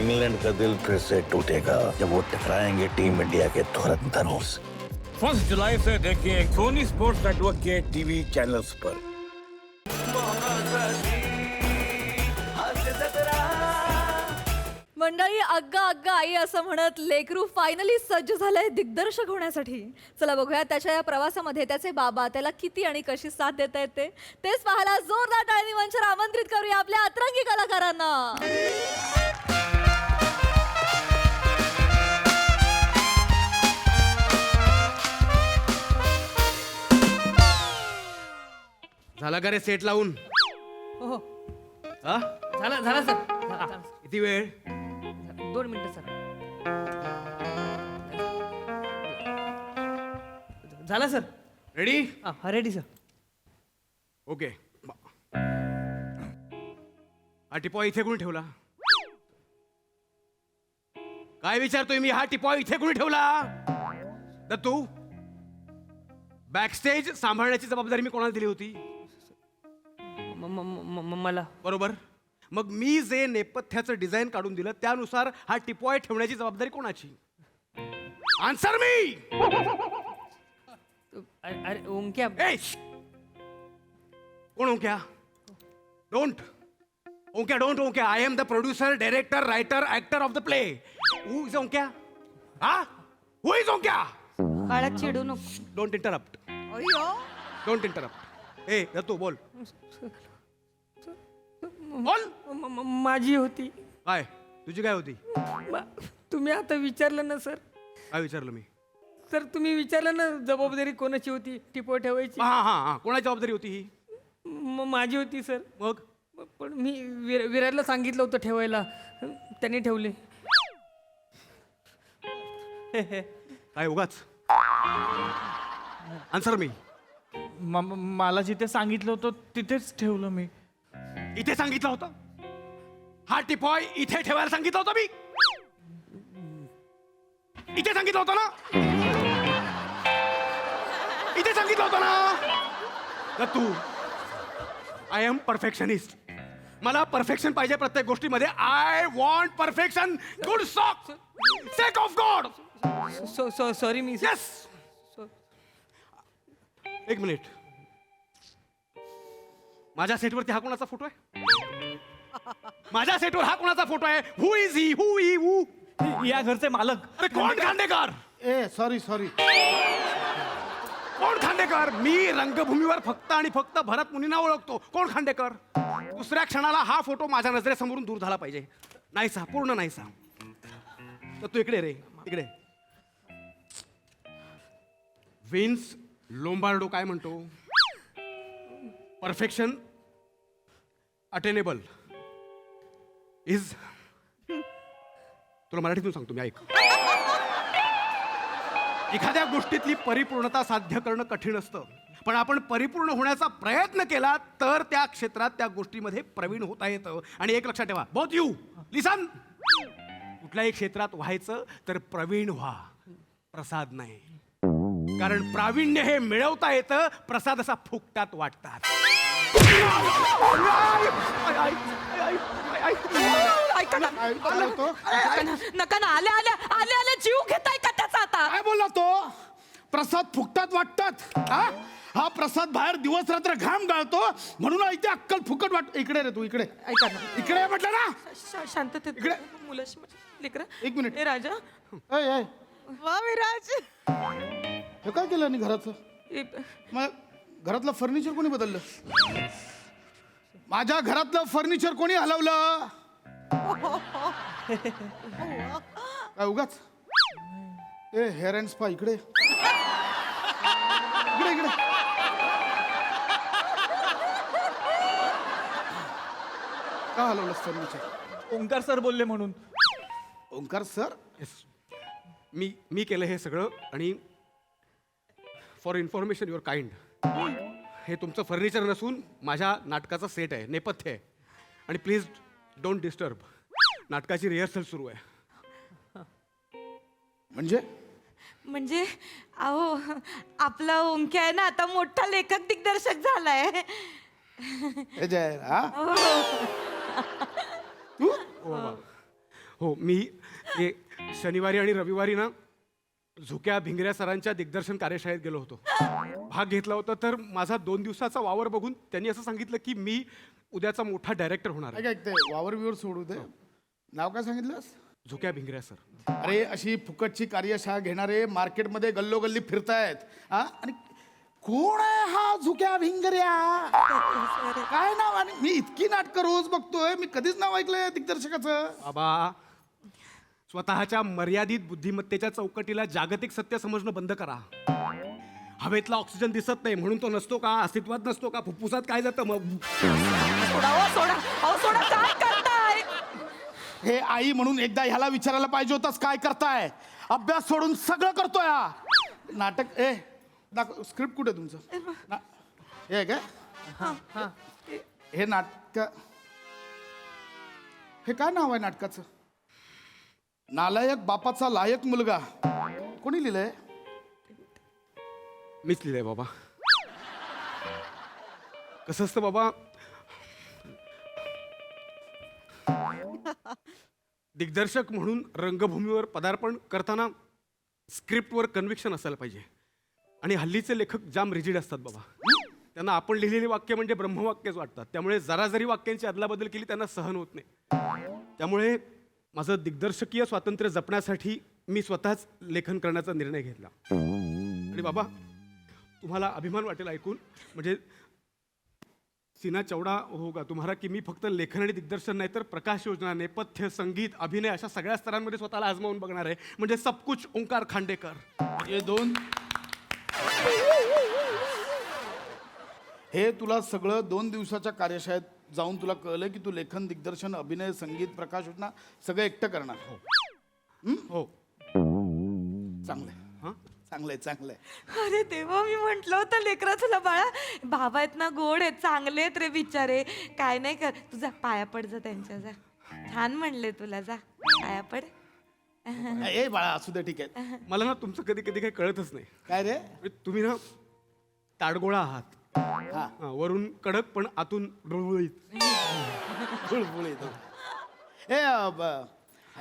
England का दिल फिर से टूटेगा जब वो टकराएंगे टीम इंडिया के धुरंधरों से। 1 जुलाई से देखिए सोनी स्पोर्ट्स नेटवर्क के टीवी चैनल्स पर। मंडळी, अग्गा अग्गा आई असं म्हणत लेकरू फायनली सज्ज झालंय दिग्दर्शक होण्यासाठी. चला बघूया त्याच्या या प्रवासामध्ये त्याचे बाबा त्याला किती आणि कशी साथ देता येते. तेच पाहायला जोरदार टाळी मंचावर आमंत्रित करूया आपल्या अतरंगी कलाकारांना. झाला का रे सेट लावून? हो हा? झाला सर. किती वेळ? 2 मिनिटं सर. झाला सर. रेडी? हा रेडी सर. ओके. हा टिपॉय इथे कोणी ठेवला? काय विचारतोय मी? हा टिपॉय इथे कोणी ठेवला? दत्तू, बॅकस्टेज सांभाळण्याची जबाबदारी मी कोणाला दिली होती? मला. बरोबर. मग मी जे नेपथ्याचं डिझाईन काढून दिलं त्यानुसार हा टिपॉय ठेवण्याची जबाबदारी कोणाची? आन्सर मी. अरे ओंक्या. कोण Onkya? Don't Onkya. I am the producer, director, writer, actor of the play. Who is Onkya? हा? Who is Onkya? बाळा चिडू नको. Don't interrupt. ए दत्तू बोल. बोल. माझी होती. काय तुझी काय होती? तुम्ही आता विचारलं ना सर. काय विचारलं मी? सर तुम्ही विचारलं ना जबाबदारी कोणाची होती टिपो ठेवायची. हा कोणाची जबाबदारी होती ही? माझी होती सर. मग पण मी विराटला सांगितलं होतं ठेवायला, त्यांनी ठेवले. काय उगाच? आन्सर मी. मला जिथे सांगितलं होतं तिथेच ठेवलं मी. इथे सांगितलं होतं? हा टिपॉय इथे ठेवायला सांगितलं होतं मी? इथे सांगितलं होतं ना? इथे सांगितलं होतं ना? तू आय एम परफेक्शनिस्ट. मला परफेक्शन पाहिजे प्रत्येक गोष्टीमध्ये. I want perfection. Good sock sake of God. Sorry मी. यस. एक मिनिट. माझ्या सेटवरती हा कोणाचा फोटो आहे? माझ्या सेटवर हा कोणाचा फोटो आहे? हु इज ही? हु? या घरचे मालक. अरे कोण खांडेकर? सॉरी. कोण खांडेकर? मी रंगभूमीवर फक्त आणि फक्त भरत मुनींना ओळखतो. कोण खांडेकर? दुसऱ्या क्षणाला हा फोटो माझ्या नजरेसमोरून दूर झाला पाहिजे. नाहीसा, पूर्ण नाहीसा. तर तू इकडे रे, इकडे. विन्स लोंबार्डो काय म्हणतो? Perfection attainable is. तुला मराठीतून सांगतो मी, ऐक. एखाद्या गोष्टीतली परिपूर्णता साध्य करणं कठीण असतं, पण आपण परिपूर्ण होण्याचा प्रयत्न केला तर त्या क्षेत्रात त्या गोष्टीमध्ये प्रवीण होता येतं. आणि एक लक्षात ठेवा, बोथ यू लिसन, कुठल्याही क्षेत्रात व्हायचं तर प्रवीण व्हा, प्रसाद नाही. कारण प्रावीण्य हे मिळवता येतं, प्रसाद असा फुकटात वाटतात. नका ना. आले जीव घेताय का त्याचा आता? काय बोलला तो? प्रसाद फुकटात वाटतात. हा प्रसाद बाहेर दिवस रात्र घाम गाळतो म्हणून इथे अक्कल फुकट वाटत. इकडे रे तू, इकडे. ऐका ना. इकडे म्हटलं ना. शांततेत इकडे. मुलाशी लेकरा. एक मिनिट. ए राजा. वा विराज. हे काय केलं आणि घराचं? मग घरातलं फर्निचर कोणी बदललं? माझ्या घरातलं फर्निचर कोणी हलवलं? काय उगाच? ए हेअर अँड स्पा इकडे. इकडे. का हलवलंस फर्निचर? ओंकार सर बोलले म्हणून. ओंकार सर? मी केलं हे सगळं. आणि फॉर इन्फॉर्मेशन युअर काइंड, हे तुमचं फर्निचर नसून माझ्या नाटकाचा सेट आहे, नेपथ्य आहे. आणि प्लीज डोंट डिस्टर्ब. नाटकाची रिहर्सल सुरू आहे. म्हणजे अहो आपला ओंक्या आहे ना आता मोठा लेखक दिग्दर्शक झालाय. हे जय हा? तू? हो मी शनिवारी आणि रविवारी ना झुक्या भिंगऱ्या सरांच्या दिग्दर्शन कार्यशाळेत गेलो होतो. भाग घेतला होता. तर माझा 2 दिवसाचा वावर बघून त्यांनी असं सांगितलं की मी उद्याचा मोठा डायरेक्टर होणार आहे. ऐक ते वावर बिवर सोडू दे. नाव काय सांगितलंस? झुक्या भिंगऱ्या सर. अरे अशी फुकटची कार्यशाळा घेणारे मार्केटमध्ये गल्लोगल्ली फिरतायत हा. आणि कोण आहे हा झुक्या भिंगऱ्या? काय नाव? आणि मी इतकी नाटकं रोज बघतोय, मी कधीच नाव ऐकलंय दिग्दर्शकाचं. बाबा स्वतःच्या मर्यादित बुद्धिमत्तेच्या चौकटीला जागतिक सत्य समजणं बंद करा. हवेतला ऑक्सिजन दिसत नाही म्हणून तो नसतो का? अस्तित्वात नसतो का? फुफ्फुसात काय जातं मग? काय करताय? हे आई म्हणून एकदा ह्याला विचारायला पाहिजे होतंस काय करताय. अभ्यास सोडून सगळं करतोय हा. नाटक दाखव. स्क्रिप्ट कुठे तुमचं? हे आहे काय? हे नाटक, हे काय नाव आहे नाटकाचं? नालायक बापाचा लायक मुलगा. कोणी लिहिलंय? मीच लिहिलंय बाबा. कसं असतं बाबा, दिग्दर्शक म्हणून रंगभूमीवर पदार्पण करताना स्क्रिप्टवर कन्व्हिक्शन असायला पाहिजे. आणि हल्लीचे लेखक जाम रिजिड असतात बाबा. त्यांना आपण लिहिलेली वाक्य म्हणजे ब्रह्मवाक्यच वाटतात. त्यामुळे जरा जरी वाक्यांची अदलाबदल केली त्यांना सहन होत नाही. त्यामुळे माझं दिग्दर्शकीय स्वातंत्र्य जपण्यासाठी मी स्वतःच लेखन करण्याचा निर्णय घेतला. आणि बाबा तुम्हाला अभिमान वाटेल ऐकून, म्हणजे सीना चौडा होगा तुम्हाला, की मी फक्त लेखन आणि दिग्दर्शन नाही तर प्रकाश योजना, नेपथ्य, संगीत, अभिनय अशा सगळ्या स्तरांमध्ये स्वतःला आजमावून बघणार आहे. म्हणजे सब कुछ ओंकार खांडेकर. हे तुला सगळं 2 दिवसाच्या कार्यशाळेत जाऊन तुला कळलं की तू लेखन, दिग्दर्शन, अभिनय, संगीत, प्रकाश योजना सगळं एकटं करणार. हो चांगलंय. हां चांगलंय चांगलंय. अरे देवा, मी म्हंटल होतं लेकरा तुला बाळा, बाबा आहेत ना गोड आहेत, चांगले आहेत रे बिचारे. काय नाही कर, तुझा पाया पड जा त्यांच्या. जा, छान म्हणले तुला, जा पाया पड. ए बाळा असू दे, ठीक आहे. मला ना तुमचं कधी कधी काही कळतच नाही. काय रे? तुम्ही ना ताडगोळा आहात. हा वरून कडक पण आतून डुळबुळीत. बुळबुळीत.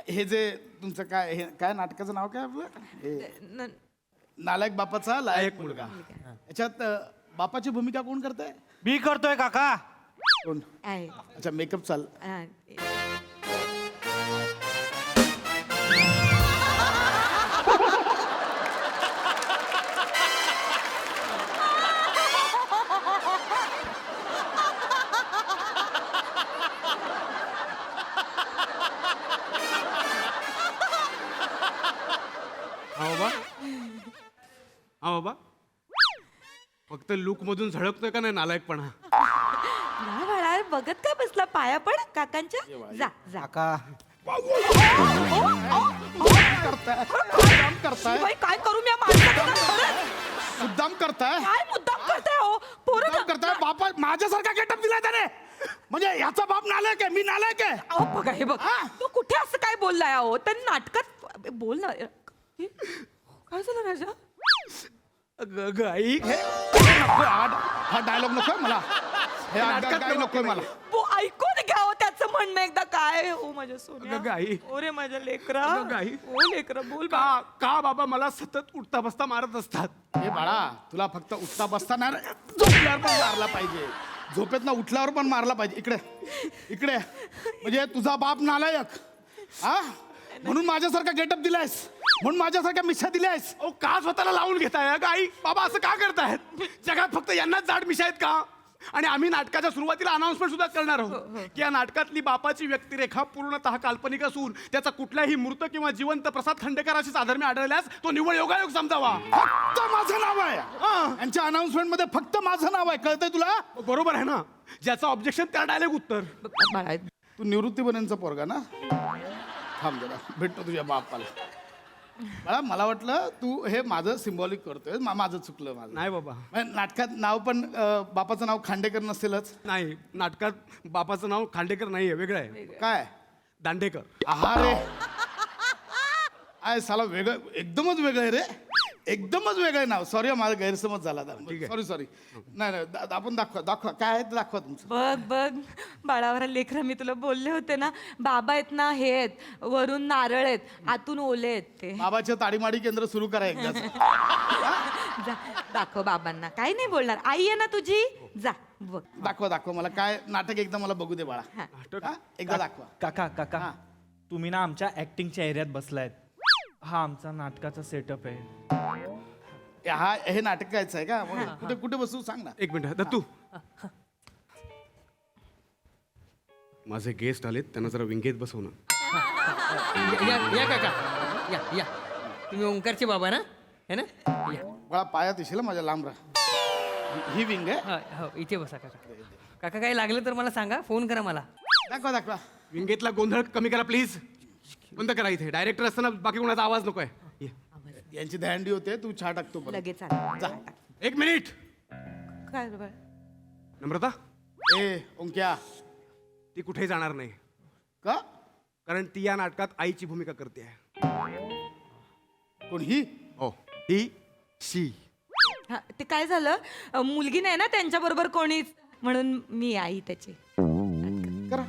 हे जे तुमचं काय, हे काय नाटकाचं नाव काय आपलं? हे नालायक बापाचा लायक मुलगा. याच्यात बापाची भूमिका कोण करताय? मी करतोय काका. कोण? आहे. अच्छा, मेकअप चाल. हा. हा बाबा फक्त लुक मधून झळकतोय का नाही नालायकपणा? नाही बाळा, बघत काय बसला, पाया पड काकांच्या. जा जा. काका मुद्दाम करताय. बाई, काय करू मी या माणसाचं? खरंच. मुद्दाम करताय. काय मुद्दाम करताय हो पोरं? मुद्दाम करताय. बापा माझ्यासारखा गेटअप दिलाय त्याने. म्हणजे याचा बाप नालायक आहे, मी नालायक आहे. अहो बघा, हे बघ, तू कुठे असं काय बोललाय? अहो त्यांनी नाटकात बोल ना. काय झालं राजा? अगं आई, हा डायलॉग नकोय मला. हे काय नकोय मला. ऐकून घ्या हो त्याचं म्हणणं एकदा. काय हो माझ्या अगं सोन्या, गाई. ओ रे माझ्या लेकरा, अगं गाई. ओ लेकरा, बोल बा. का बाबा मला सतत उठता बसता मारत असतात? हे बाळा, तुला फक्त उठता बसताना झोपल्यावर पण मारला पाहिजे, झोपेतनं उठल्यावर पण मारला पाहिजे. इकडे इकडे. म्हणजे तुझा बाप नालायक हा, म्हणून माझ्यासारखा गेटअप दिलायस, म्हणून माझ्यासारख्या मिशा दिल्यास. अहो का स्वतःला लावून घेताय गाई? बाबा असं का करतायत? जगात फक्त यांनाच जाड मिशा आहेत का? आणि आम्ही नाटकाच्या सुरुवातीला अनाउन्समेंट सुद्धा करणार आहोत की या नाटकातली बापाची व्यक्तिरेखा पूर्णतः काल्पनिक असून त्याचा कुठल्याही मूर्त किंवा जिवंत प्रसाद खांडेकराशी साधर्म्य आढळल्यास तो निव्वळ योगायोग समजावा. फक्त माझं नाव आहे यांच्या अनाउन्समेंट मध्ये, फक्त माझं नाव आहे. कळतंय तुला? बरोबर आहे ना? ज्याचं ऑब्जेक्शन त्याला डायरेक्ट उत्तर. बाळा, तू निवृत्तीपर्यंतचा पोरगा ना? थांब जरा, भेटतो तुझ्या बापाला. बाळा मला वाटलं तू हे माझं सिम्बॉलिक करतोय. माझं चुकलं. माझं नाही बाबा. नाटकात नाव पण बापाचं नाव खांडेकर नसेलच. नाही, नाटकात बापाचं नाव खांडेकर नाहीये, वेगळं आहे. काय? दांडेकर. आहा रे, आय साला वेगळं, एकदमच वेगळं आहे रे. एकदमच वेगळं नाव. सॉरी माझा गैरसमज झाला. सॉरी. नाही आपण दाखवा काय आहे ते दाखवा तुमचं. बघ बाळावरा लेकरा, मी तुला बोलले होते ना, बाबा आहेत ना हे आहेत, वरून नारळ आहेत, आतून ओले आहेत ते. बाबाचं ताडीमाडी केंद्र सुरू करा एकदाच. जा दाखव बाबांना. काही नाही बोलणार. आई आहे ना तुझी, जा बघ. दाखवा मला काय नाटक एकदा मला बघू दे बाळा. हा? एकदा दाखवा. काका तुम्ही ना आमच्या ऍक्टिंगच्या एरियात बसलायत. हा आमचा नाटकाचा सेटअप आहे. हे नाटक कायचं आहे का? मग कुठे बसू सांग ना. एक मिनिट दत्तू. माझे गेस्ट आलेत, त्यांना जरा विंगेत बसव ना. या काका, या तुम्ही ओंकारचे बाबा ना, है ना? या. बाळा पायात येशील माझ्या लांब राहा. ही विंग आहे. हो, इथे बसा काका. काका काही लागलं तर मला सांगा, फोन करा मला. दाखवा. विंगेतला गोंधळ कमी करा प्लीज. बंद करा इथे. डायरेक्टर असताना बाकी कोणाचा आवाज नकोय. ये. यांची दहंडी होते. तू चहा टाकतो परत. लगेच आला. जा. एक मिनिट. काय रे बाळ? नम्रता, ए ओंक्या, ती कुठेही जाणार नाही, का? कारण ती या नाटकात आईची भूमिका करते आहे. कोण ही? हो, ही शी. हा, ते काय झालं, मुलगी नाही ना त्यांच्या बरोबर कोणीच, म्हणून मी आई त्याची. करा.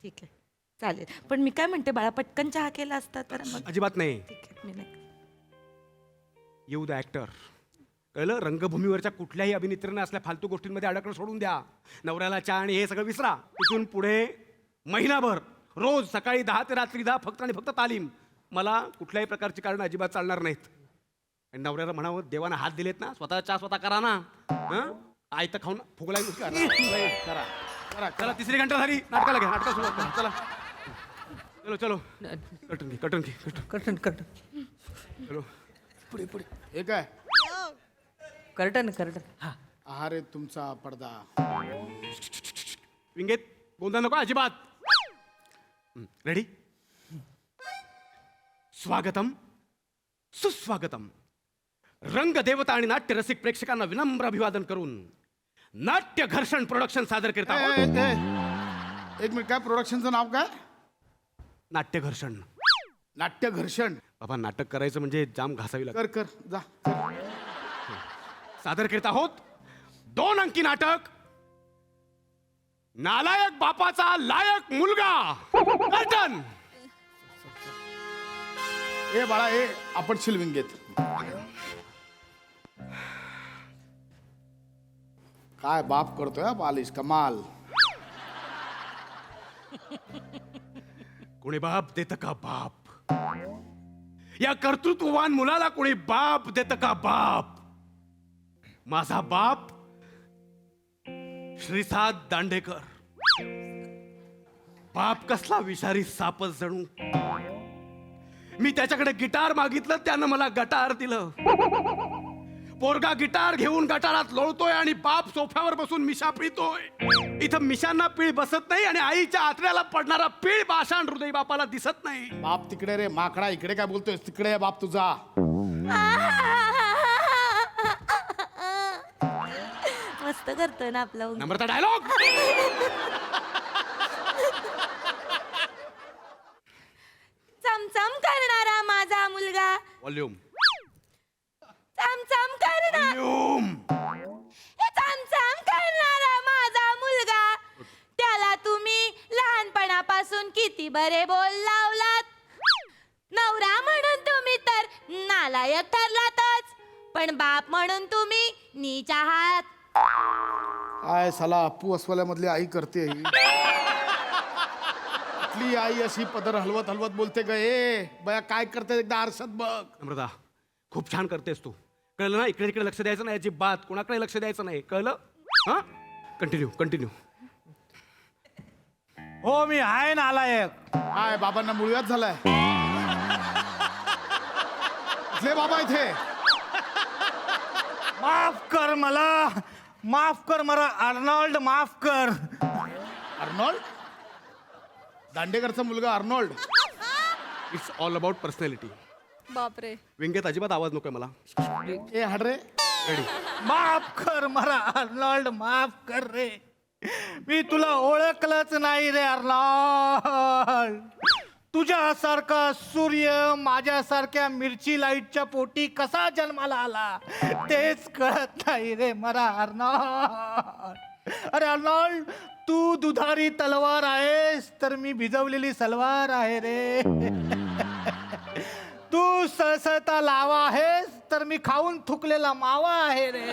ठीक आहे, चालेल. पण मी काय म्हणते बाळा, पटकन चहा केला असता तर मग. अजिबात नाही. ठीक आहे, मी नाही. येऊ द ऍक्टर. कळलं? रंगभूमीवरच्या कुठल्याही अभिनेत्रीने असल्या फालतू गोष्टींमध्ये अडकणं सोडून द्या. नवऱ्याला चहा आणि हे सगळं विसरा. तिथून पुढे महिनाभर रोज सकाळी 10 ते रात्री 10 फक्त आणि फक्त तालीम. मला कुठल्याही प्रकारची कारण अजिबात चालणार नाहीत. आणि नवऱ्याला म्हणावं, देवानं हात दिलेत ना, स्वतःच्या स्वतः करा ना. आयतं खाऊन फुगला करा. चला, तिसरी घंटा झाली. नाटकाला घ्या. नाटका सुरुवात करा. चला. चलो. कटन घे. चलो. पुढे. हे काय? कर्टन. हा. अरे तुमचा पडदा. विंगेत गोंधळ नको अजिबात. रेडी? स्वागतम, सुस्वागतम. रंगदेवता आणि नाट्य रसिक प्रेक्षकांना विनम्र अभिवादन करून नाट्य घर्षण प्रोडक्शन सादर करत आहोत. एक मिनिट, काय प्रोडक्शनचं नाव काय? नाट्य घर्षण. नाट्य घर्षण. बाबा, नाटक करायचं म्हणजे जाम घासावी लागते. कर जा. सादर करत आहोत 2 अंकी नाटक, नालायक बापाचा लायक मुलगा. कर्टन. ए बाळा, आपटशील विंगेत. काय बाप करतोय बालिश, कमाल. कोणी बाप देत का बाप? या कर्तृत्ववान मुलाला कोणी बाप देत का बाप? माझा बाप श्रीसाद दांडेकर. बाप कसला विषारी सापच जणू. मी त्याच्याकडे गिटार मागितलं, त्यानं मला गटार दिलं. पोरगा गिटार घेऊन गटारात लोळतोय आणि बाप सोफ्यावर बसून मिशा पिळतोय. इथं मिशांना पीळ बसत नाही आणि आईच्या आतड्याला पडणारा पीळ पाषाण हृदय बापाला दिसत नाही. बाप तिकडे रे माकडा, इकडे काय बोलतोय? तिकडे आहे बाप तुझा. मस्त करतोय ना आपला नम्रता डायलॉग. चमचम करणारा माझा मुलगा. व्हॉल्यूम. चमचम करणार. व्हॉल्यूम. हे चमचम करणारा माझा मुलगा, त्याला तुम्ही लहानपणापासून किती बरे बोल लावलात. नवरा म्हणून तुम्ही तर नालायक ठरलातच, पण बाप म्हणून तुम्ही नीच आहात. काय साला अप्पू अस्वल्यामधली आई करते ही. कुठली आई अशी पदर हलवत हलवत बोलते ग? बया काय करते, एकदा आरशात बघ. नम्रता, खूप छान करतेस तू. कळलं ना? इकडे तिकडे लक्ष द्यायचं नाही अजिबात. कोणाकडे लक्ष द्यायचं नाही. कळलं? हा, कंटिन्यू. हो, मी आहे नालायक. काय बाबांना मुळव्यात झालाय? इथले बाबा इथे. माफ कर मला अर्नॉल्ड, माफ कर. अर्नॉल्ड? दांडेकरचा मुलगा Arnold. It's all about personality. बापरे. विंगेत अजिबात आवाज नकोय मला. ए हाड रे. माफ कर मला अर्नॉल्ड, माफ कर रे. मी तुला ओळखलंच नाही रे अर्नॉल्ड. तुझ्यासारखा सूर्य माझ्यासारख्या मिरची लाईटच्या पोटी कसा जन्माला आला तेच कळत नाही रे मला अर्नॉल्ड. अरे अर्नॉल्ड, तू दुधारी तलवार आहेस तर मी भिजवलेली सलवार आहे रे. तू सळसळता लावा आहेस तर मी खाऊन थुकलेला मावा आहे रे.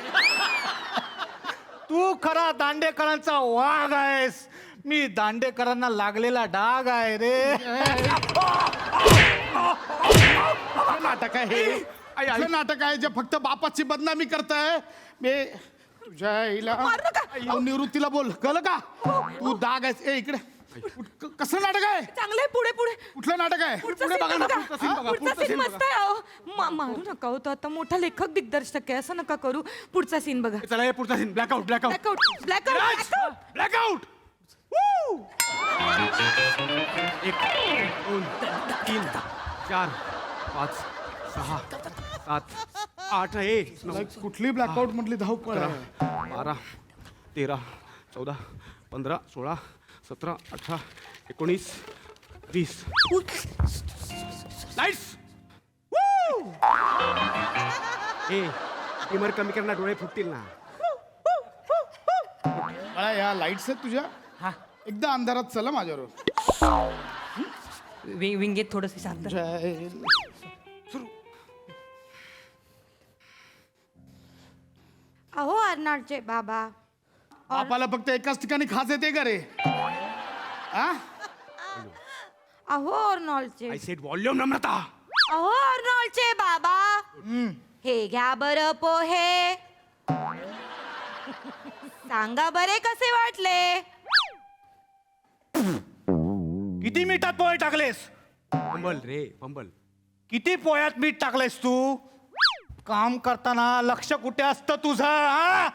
तू खरा दांडेकरांचा वाघ आहेस, मी दांडेकरांना लागलेला डाग आहे रे. नाटक आहे हे असलं नाटक आहे जे फक्त बापाची बदनामी करताय. मी तुझ्या आईला निवृत्तीला बोल कळलं का? तू दाग आहेस. ए इकडे कसलं नाटक आहे? चांगलंय, पुढे पुढे कुठलं नाटक आहे? पुढे बघा ना, पुढचं scene बघा, पुढचा पुढचं सीन scene मस्त आहे अहो. मारू नका हो, तो आता मोठा लेखक दिग्दर्शक आहे, असं नका करू. पुढचा सीन बघा. चला हे पुढचा scene. Blackout blackout blackout blackout blackout. 1 2 3 4 5 6 7 8 कुठली ब्लॅकआउट म्हटली धावपळ आहे. 12 13 14 15 16 17 18 19 20 लाईट्स. ए टिमर कमी करणार, डोळे फुटतील ना. बाळा, या लाईट्स आहेत तुझ्या? एकदा अंधारात चला माझ्यावर. विंगेत थोडस शांत. अहो अर्नाडचे बाबा, बापाला फक्त एकाच ठिकाणी खास येते का रे? हा? अहो अर्नॉल्डचे, आय सेड व्हॉल्यूम नम्रता. अहो अर्नॉल्डचे बाबा, हे घ्या बरं पोहे, सांगा बरे कसे वाटले. किती मिठात पोहे टाकलेस? फंबल रे फंबल. किती पोह्यात मीठ टाकलेस तू? काम करताना लक्ष कुठे असतं तुझं? हा?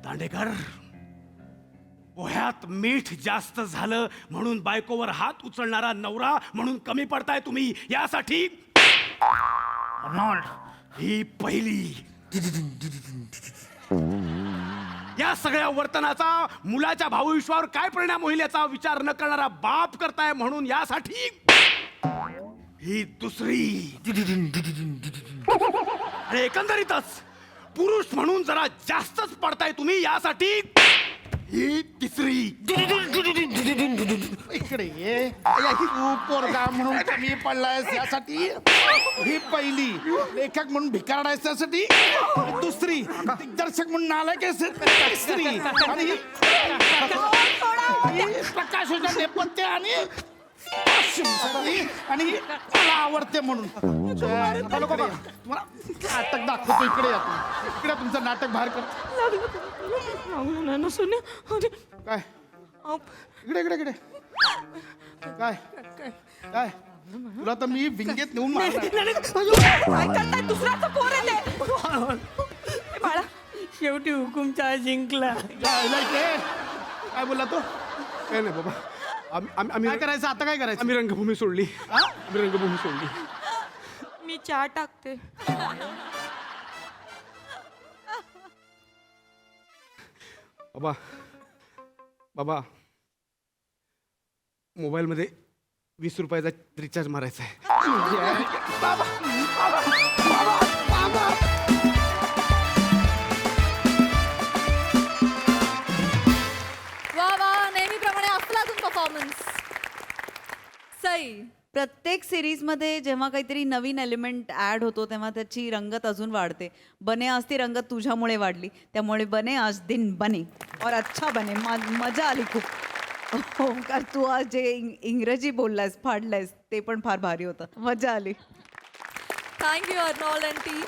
दांडेकर, पोह्यात मीठ जास्त झालं म्हणून बायकोवर हात उचलणारा नवरा म्हणून कमी पडताय तुम्ही. यासाठी ही पहिली. या सगळ्या वर्तनाचा मुलाच्या भावविश्वावर काय परिणाम होईल याचा विचार न करणारा बाप करताय म्हणून यासाठी ही दुसरी. आणि एकंदरीतच पुरुष म्हणून जरा जास्तच पडताय तुम्ही. यासाठी ही तिसरी. इकडे ये. तू पोरगा म्हणून कमी पडलायस यासाठी ही पहिली. लेखक म्हणून भिकारडायस त्यासाठी दुसरी. दिग्दर्शक म्हणून नालायक तिसरी. आणि प्रकाशाच्या नेपथ्य आणि आणि मला आवडते म्हणून. तुम्हाला नाटक दाखवतो. इकडे या तुम्ही. इकडे तुमचं नाटक बाहेर कर. काय इकडे इकडे इकडे काय काय तुला तर मी विंगेत नेऊन मारणार. दुसराचा पोर आहे ते. बाळा, शेवटी हुकुमचा जिंकला. काय बोलला तो? काय नाही बाबा, आम्ही काय करायचं आता? काय करायचं? आम्ही रंगभूमी सोडली. आम्ही रंगभूमी सोडली. मी चहा टाकते. बाबा बाबा, मोबाईलमध्ये 20 रुपयाचा रिचार्ज मारायचा आहे. वा वा, नेहमीप्रमाणे असलातून परफॉर्मन्स. सई, प्रत्येक सिरीजमध्ये जेव्हा काहीतरी नवीन एलिमेंट ॲड होतो तेव्हा त्याची रंगत अजून वाढते. बने आज ती रंगत तुझ्यामुळे वाढली, त्यामुळे बने आज दिन बने और अच्छा बने. मजा आली खूप. हो, कारण तू आज जे इंग्रजी बोललायस, फाडलायस, ते पण फार भारी होतं. मजा आली. Thank you Arnold and team.